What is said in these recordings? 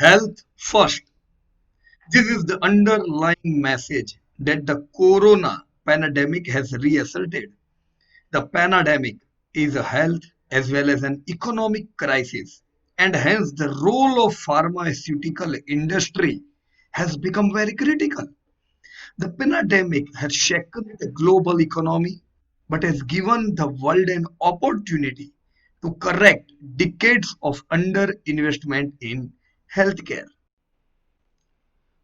Health first. This is the underlying message that the corona pandemic has reasserted. The pandemic is a health as well as an economic crisis, and hence the role of pharmaceutical industry has become very critical. The pandemic has shaken the global economy but has given the world an opportunity to correct decades of underinvestment in healthcare.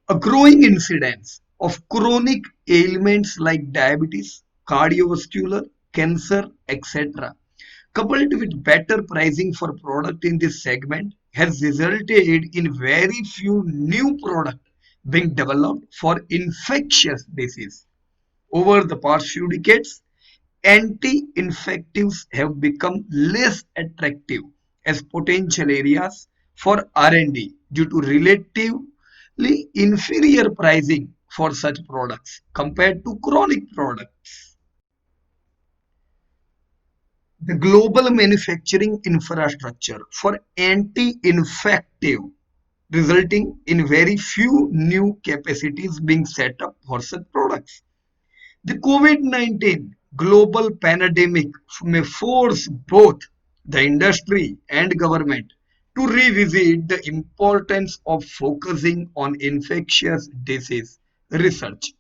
A growing incidence of chronic ailments like diabetes, cardiovascular, cancer, etc., coupled with better pricing for product in this segment, has resulted in very few new products being developed for infectious disease. Over the past few decades, anti-infectives have become less attractive as potential areas for R&D due to relatively inferior pricing for such products compared to chronic products. The global manufacturing infrastructure for anti-infective resulting in very few new capacities being set up for such products. The COVID-19 global pandemic may force both the industry and government to revisit the importance of focusing on infectious disease research.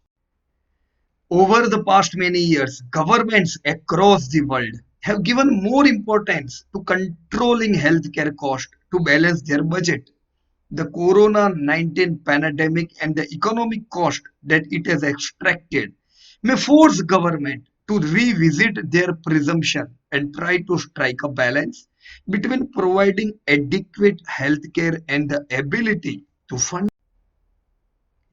Over the past many years, governments across the world have given more importance to controlling healthcare costs to balance their budget. The corona 19 pandemic and the economic cost that it has extracted may force government to revisit their presumption and try to strike a balance between providing adequate healthcare and the ability to fund.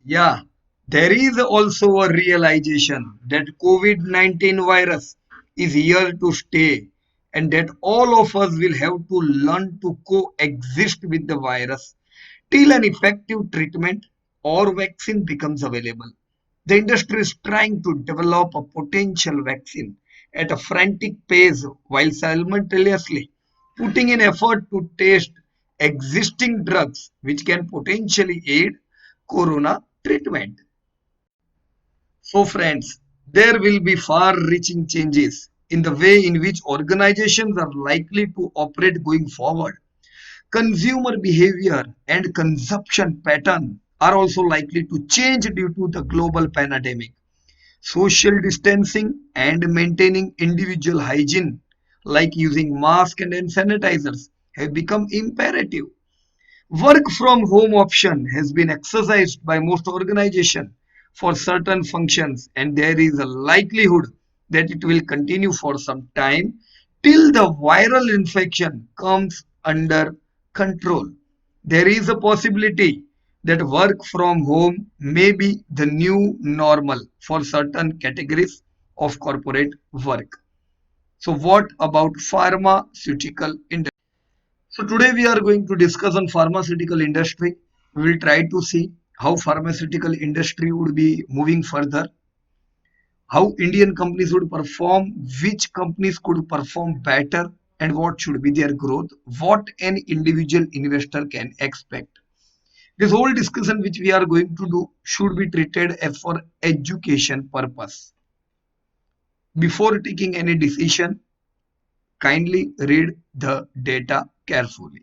Yeah, there is also a realization that COVID-19 virus is here to stay and that all of us will have to learn to coexist with the virus till an effective treatment or vaccine becomes available. The industry is trying to develop a potential vaccine at a frantic pace while simultaneously putting in effort to test existing drugs which can potentially aid corona treatment. So, friends, there will be far reaching changes in the way in which organizations are likely to operate going forward. Consumer behavior and consumption pattern are also likely to change due to the global pandemic. Social distancing and maintaining individual hygiene, like using masks and hand sanitizers, have become imperative. Work from home option has been exercised by most organizations for certain functions, and there is a likelihood that it will continue for some time till the viral infection comes under control. There is a possibility that work from home may be the new normal for certain categories of corporate work. So, what about pharmaceutical industry? So today we are going to discuss on pharmaceutical industry. We will try to see how pharmaceutical industry would be moving further, how Indian companies would perform, which companies could perform better, and what should be their growth, what an individual investor can expect. This whole discussion which we are going to do should be treated as for education purpose. Before taking any decision, kindly read the data carefully.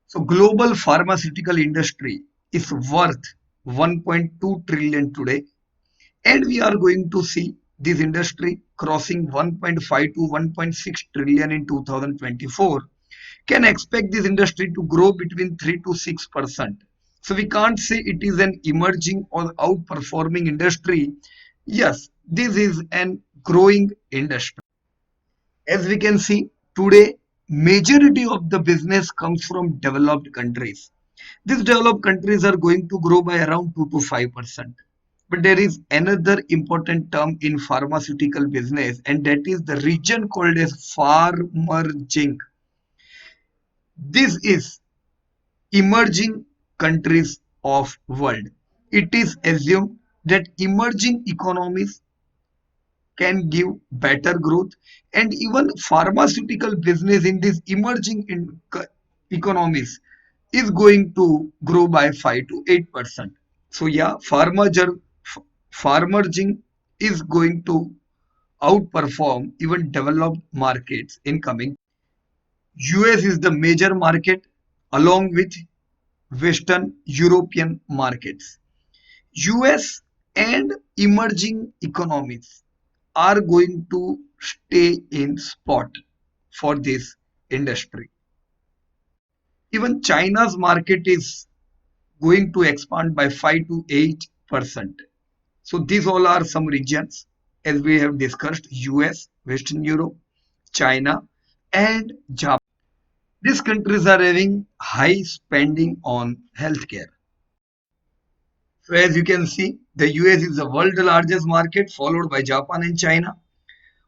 So global pharmaceutical industry is worth 1.2 trillion today, and we are going to see this industry crossing 1.5 to 1.6 trillion in 2024. Can expect this industry to grow between 3 to 6%. So we can't say it is an emerging or outperforming industry. Yes, this is an growing industry. As we can see today, majority of the business comes from developed countries. These developed countries are going to grow by around 2 to 5%. But there is another important term in pharmaceutical business, and that is the region called as pharmerging. This is emerging countries of world. It is assumed that emerging economies can give better growth, and even pharmaceutical business in these emerging economies is going to grow by 5 to 8%. So yeah, farmerging is going to outperform even developed markets in coming. US is the major market along with Western European markets. US and emerging economies are going to stay in spot for this industry. Even China's market is going to expand by 5 to 8%. So these all are some regions as we have discussed: US, Western Europe, China, and Japan. These countries are having high spending on healthcare. So as you can see, the US is the world's largest market, followed by Japan and China.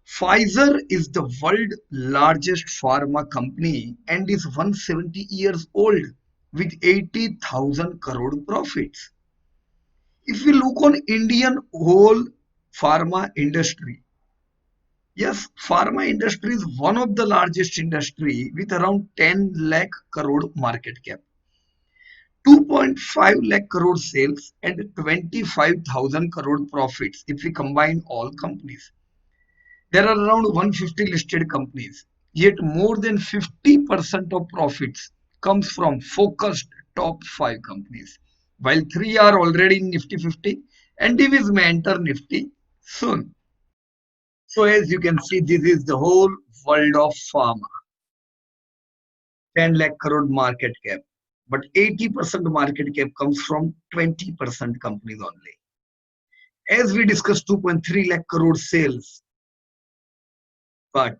Pfizer is the world's largest pharma company and is 170 years old with 80,000 crore profits. If we look on Indian whole pharma industry, yes, pharma industry is one of the largest industry with around 10 lakh crore market cap, 2.5 lakh crore sales and 25,000 crore profits if we combine all companies. There are around 150 listed companies, yet more than 50% of profits comes from focused top 5 companies, while 3 are already in Nifty 50 and Divis may enter Nifty soon. So as you can see, this is the whole world of pharma, 10 lakh crore market cap, but 80% market cap comes from 20% companies only. As we discussed, 2.3 lakh crore sales, but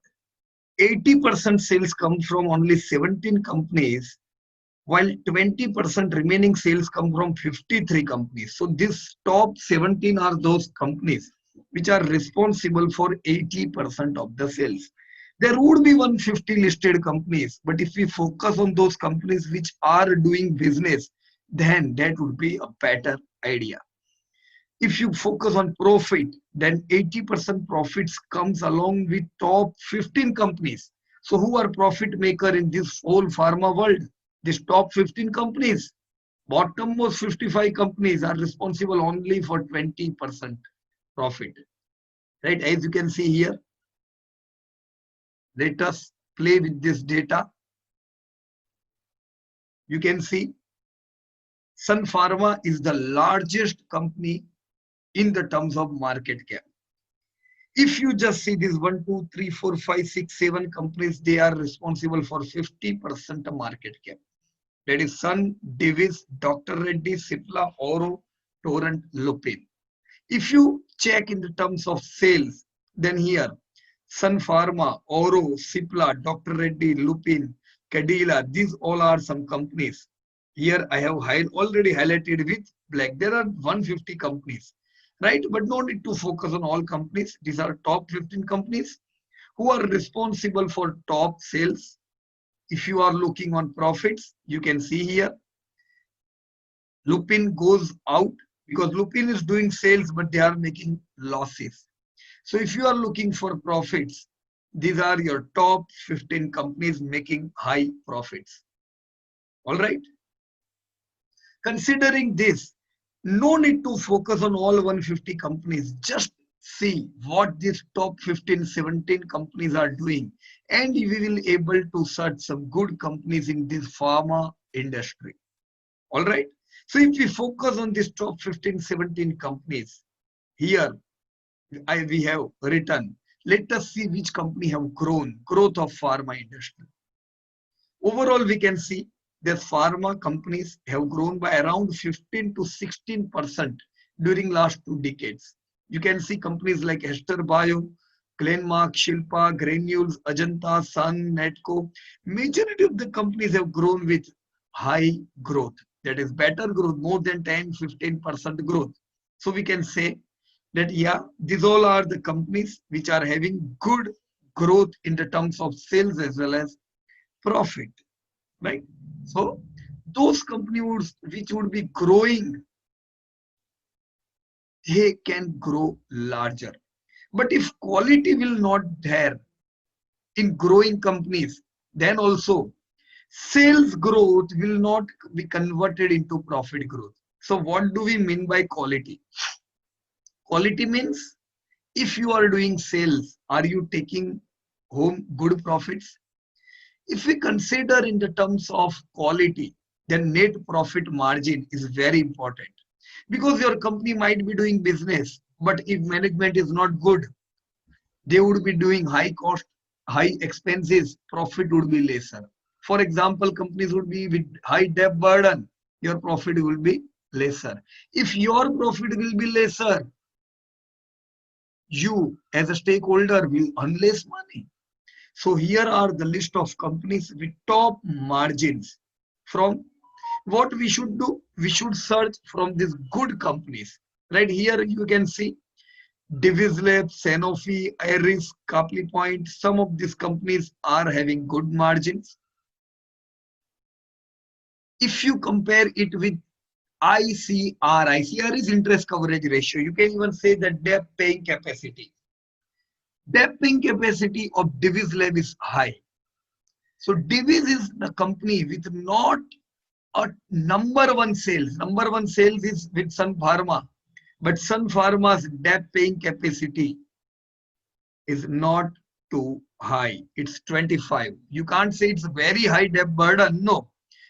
80% sales come from only 17 companies, while 20% remaining sales come from 53 companies. So these top 17 are those companies which are responsible for 80% of the sales. There would be 150 listed companies, but if we focus on those companies which are doing business, then that would be a better idea. If you focus on profit, then 80% profits comes along with top 15 companies. So who are profit maker in this whole pharma world? These top 15 companies. Bottommost 55 companies are responsible only for 20% profit. Right? As you can see here, let us play with this data. You can see Sun Pharma is the largest company in the terms of market cap. If you just see these 1, 2, 3, 4, 5, 6, 7 companies, they are responsible for 50% of market cap. That is Sun, Divis, Dr. Reddy, Cipla, Oro, Torrent, Lupin. If you check in the terms of sales, then here Sun Pharma, Oro, Cipla, Dr. Reddy, Lupin, Cadila, these all are some companies. Here I have already highlighted with black. There are 150 companies, right? But no need to focus on all companies. These are top 15 companies who are responsible for top sales. If you are looking on profits, you can see here Lupin goes out because Lupin is doing sales, but they are making losses. So if you are looking for profits, these are your top 15 companies making high profits. All right. Considering this, no need to focus on all 150 companies. Just see what these top 15, 17 companies are doing. And we will able to search some good companies in this pharma industry. All right. So if we focus on these top 15, 17 companies, here we have written, let us see which company have grown, growth of pharma industry. Overall, we can see that pharma companies have grown by around 15 to 16% during last 2 decades. You can see companies like Hester Bio, Glenmark, Shilpa, Granules, Ajanta, Sun, Netco. Majority of the companies have grown with high growth. That is better growth, more than 10-15% growth. So we can say that yeah, these all are the companies which are having good growth in the terms of sales as well as profit, right? So those companies which would be growing, they can grow larger. But if quality will not there in growing companies, then also Sales growth will not be converted into profit growth. So what do we mean by quality? Quality means if you are doing sales, are you taking home good profits? If we consider in the terms of quality, then net profit margin is very important because your company might be doing business, but if management is not good, they would be doing high cost, high expenses, profit would be lesser. For example, companies would be with high debt burden, your profit will be lesser. If your profit will be lesser, you as a stakeholder will earn less money. So here are the list of companies with top margins. From what we should do, we should search from these good companies. Right here you can see Divis Lab, Sanofi, Iris, Capli Point. Some of these companies are having good margins. If you compare it with ICR is interest coverage ratio. You can even say that debt paying capacity. Debt paying capacity of Divis Lab is high. So Divis is the company with not a number one sales. Number one sales is with Sun Pharma, but Sun Pharma's debt paying capacity is not too high. It's 25. You can't say it's a very high debt burden. No.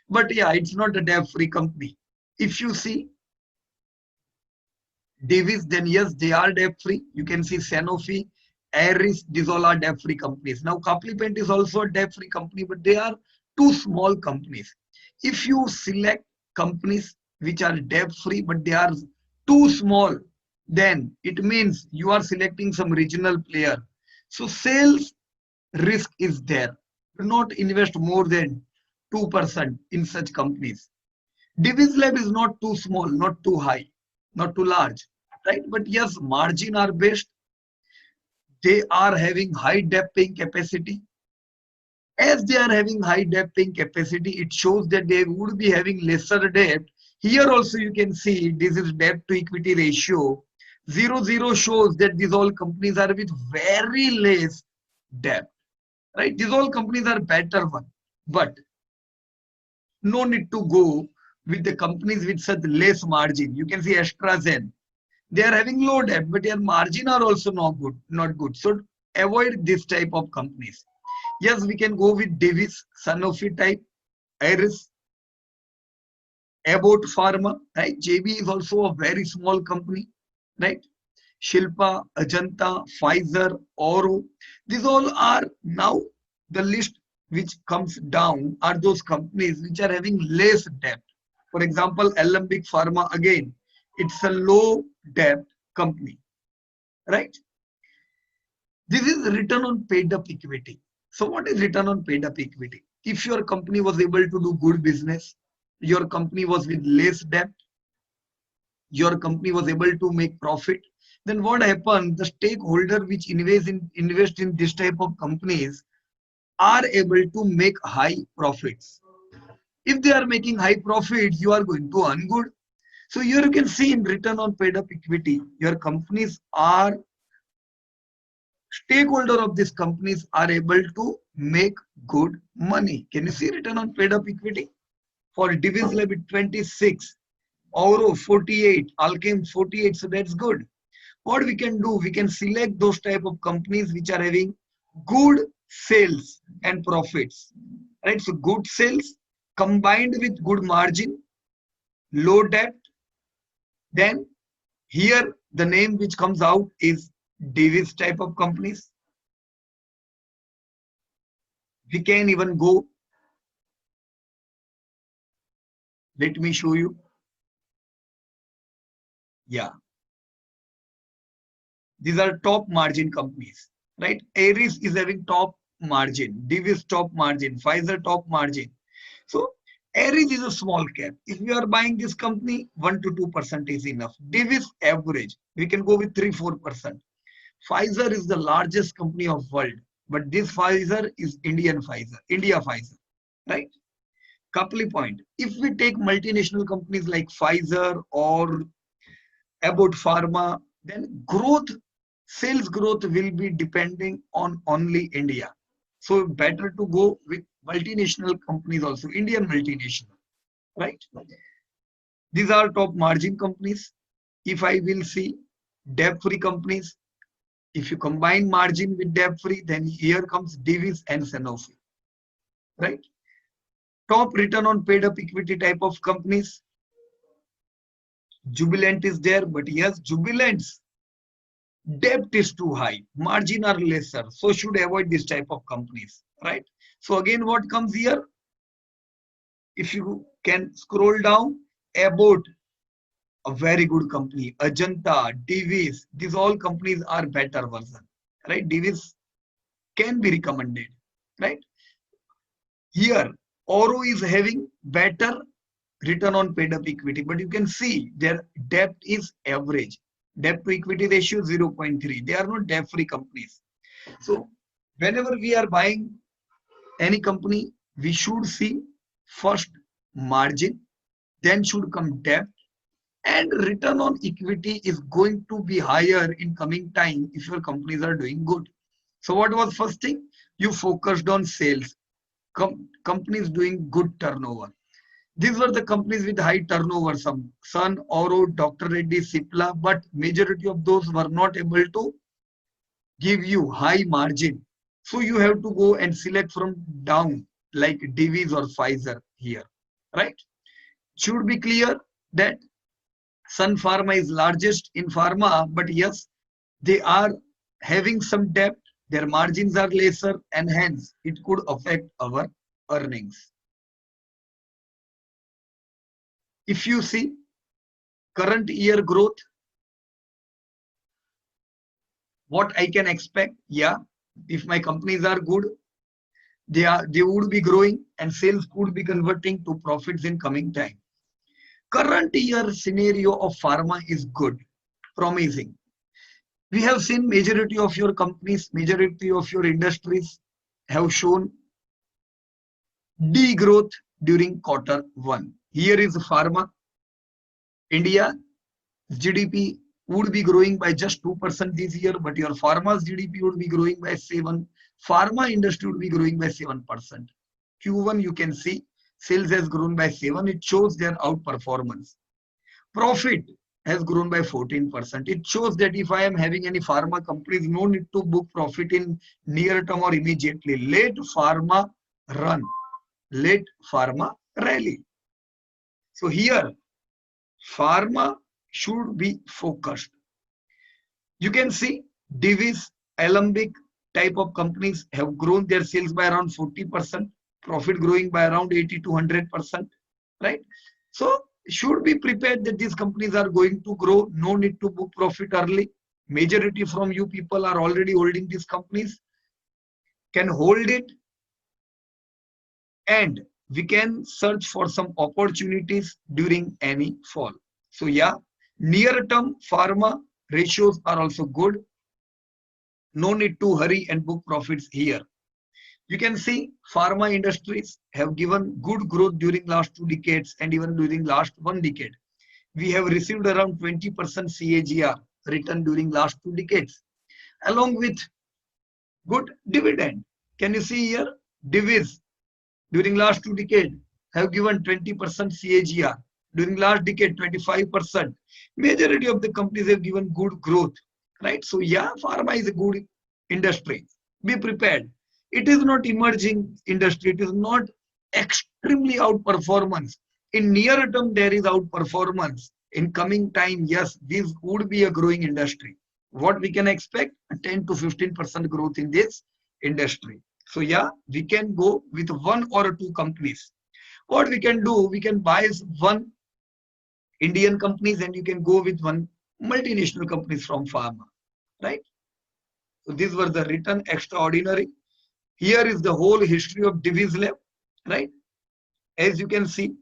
But yeah, it's not a debt free company. If you see Davis, then yes, they are debt free. You can see Sanofi, Aris, these all are debt free companies. Now, Caplipent is also a debt free company, but they are two small companies. If you select companies which are debt free, but they are too small, then it means you are selecting some regional player. So, sales risk is there. Do not invest more than 2% in such companies. Divis Lab is not too small, not too high, not too large, right? But yes, margin are best. They are having high debt paying capacity. As they are having high debt paying capacity, it shows that they would be having lesser debt. Here also you can see this is debt to equity ratio. 0 shows that these all companies are with very less debt, right? These all companies are better one, but no need to go with the companies with such less margin. You can see AstraZeneca. They are having low debt, but their margin are also not good, not good. So avoid this type of companies. Yes, we can go with Divis, Sanofi type, Iris, Abbott Pharma, right? JB is also a very small company, right? Shilpa, Ajanta, Pfizer, Oro. These all are now the list which comes down are those companies which are having less debt. For example, Alembic Pharma again, it's a low debt company, right? This is return on paid up equity. So what is return on paid up equity? If your company was able to do good business, your company was with less debt, your company was able to make profit, then what happened? The stakeholder which invest in this type of companies are able to make high profits. If they are making high profits, you are going to earn good. So here you can see in return on paid up equity, your companies are stakeholder of these companies are able to make good money. Can you see return on paid up equity? For Divis Lab 26, Auro 48, Alchem 48, so that's good. What we can do, we can select those type of companies which are having good sales and profits, right? So good sales combined with good margin, low debt, then here the name which comes out is Davis type of companies. We can even go, let me show you. Yeah, these are top margin companies, right? Aries is having top margin, Divis top margin, Pfizer top margin. So Aries is a small cap. If you are buying this company, 1 to 2% is enough. Divis average, we can go with 3-4%. Pfizer is the largest company of world, but this Pfizer is Indian Pfizer, India Pfizer, right? Couple point. If we take multinational companies like Pfizer or Abbott Pharma, then growth, sales growth will be depending on only India. So better to go with multinational companies also, Indian multinational, right? These are top margin companies. If I will see debt-free companies, if you combine margin with debt-free, then here comes Divis and Sanofi, right? Top return on paid up equity type of companies, Jubilant is there, but yes, Jubilant's debt is too high, margin are lesser, so should avoid this type of companies, right? So again, what comes here? If you can scroll down, about a very good company, Ajanta, Divis, these all companies are better version, right? Divis can be recommended, right? Here, Oro is having better return on paid up equity, but you can see their debt is average. Debt to equity ratio 0.3. They are not debt free companies. So whenever we are buying any company, we should see first margin, then should come debt, and return on equity is going to be higher in coming time if your companies are doing good. So what was first thing? You focused on sales. Companies doing good turnover. These were the companies with high turnover, some Sun, Oro, Dr. Reddy, Cipla, but majority of those were not able to give you high margin. So you have to go and select from down like Divis or Pfizer here, right? Should be clear that Sun Pharma is largest in pharma, but yes, they are having some debt, their margins are lesser, and hence it could affect our earnings. If you see current year growth, what I can expect, yeah, if my companies are good, they would be growing and sales could be converting to profits in coming time. Current year scenario of pharma is good, promising. We have seen majority of your companies, majority of your industries have shown degrowth during quarter one. Here is pharma. India GDP would be growing by just 2% this year, but your pharma's GDP would be growing by 7. Pharma industry would be growing by 7%. Q1 you can see sales has grown by 7. It shows their outperformance. Profit has grown by 14%. It shows that if I am having any pharma companies, no need to book profit in near term or immediately. Let pharma run. Let pharma rally. So here, pharma should be focused. You can see Divis, Alembic type of companies have grown their sales by around 40%, profit growing by around 80 to 100%, right? So should be prepared that these companies are going to grow. No need to book profit early. Majority from you people are already holding these companies, can hold it, and we can search for some opportunities during any fall. So yeah, near term pharma ratios are also good. No need to hurry and book profits here. You can see pharma industries have given good growth during last 2 decades and even during last 1 decade. We have received around 20% CAGR return during last 2 decades, along with good dividend. Can you see here? Divis during last 2 decades have given 20% CAGR. During last decade, 25%. Majority of the companies have given good growth, right? So yeah, pharma is a good industry. Be prepared. It is not emerging industry. It is not extremely outperformance. In near term, there is outperformance. In coming time, yes, this would be a growing industry. What we can expect? 10 to 15% growth in this industry. So yeah, we can go with one or two companies. What we can do, we can buy one Indian companies and you can go with one multinational companies from pharma, right? So these were the return extraordinary. Here is the whole history of Divis Lab, right? As you can see,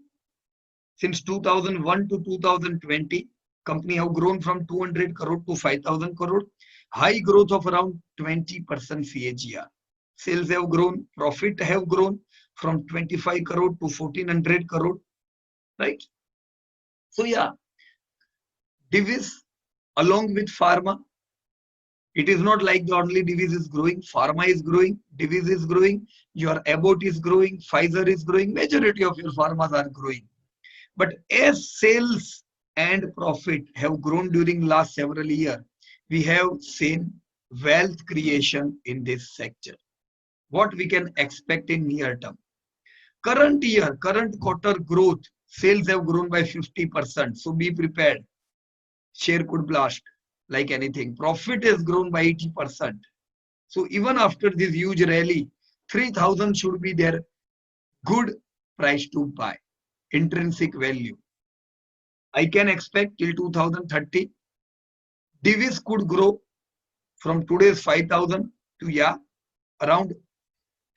since 2001 to 2020, company have grown from 200 crore to 5,000 crore, high growth of around 20% CAGR. Sales have grown, profit have grown from 25 crore to 1400 crore, right? So yeah, Divis along with pharma It is not like the only division is growing. Pharma is growing, division is growing, your Abbott is growing, Pfizer is growing, majority of your pharmas are growing. But as sales and profit have grown during last several years, we have seen wealth creation in this sector. What we can expect in near term? Current year, current quarter growth, sales have grown by 50%. So be prepared. Share could blast like anything. Profit has grown by 80%. So even after this huge rally, 3,000 should be their good price to buy. Intrinsic value. I can expect till 2030, divis could grow from today's 5,000 to around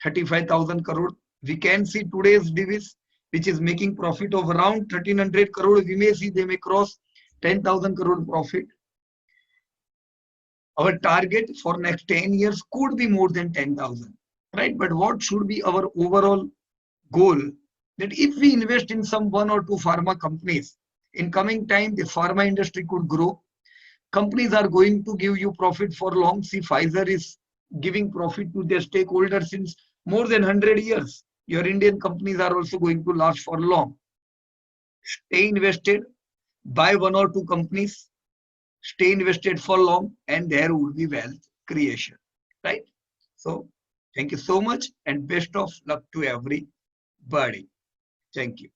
35,000 crore. We can see today's divis, which is making profit of around 1,300 crore. We may see they may cross 10,000 crore profit. Our target for next 10 years could be more than 10,000, right? But what should be our overall goal? That if we invest in some one or two pharma companies, in coming time, the pharma industry could grow. Companies are going to give you profit for long. See, Pfizer is giving profit to their stakeholders since more than 100 years. Your Indian companies are also going to last for long. Stay invested, buy one or two companies, stay invested for long, and there would be wealth creation, right? So thank you so much and best of luck to everybody. Thank you.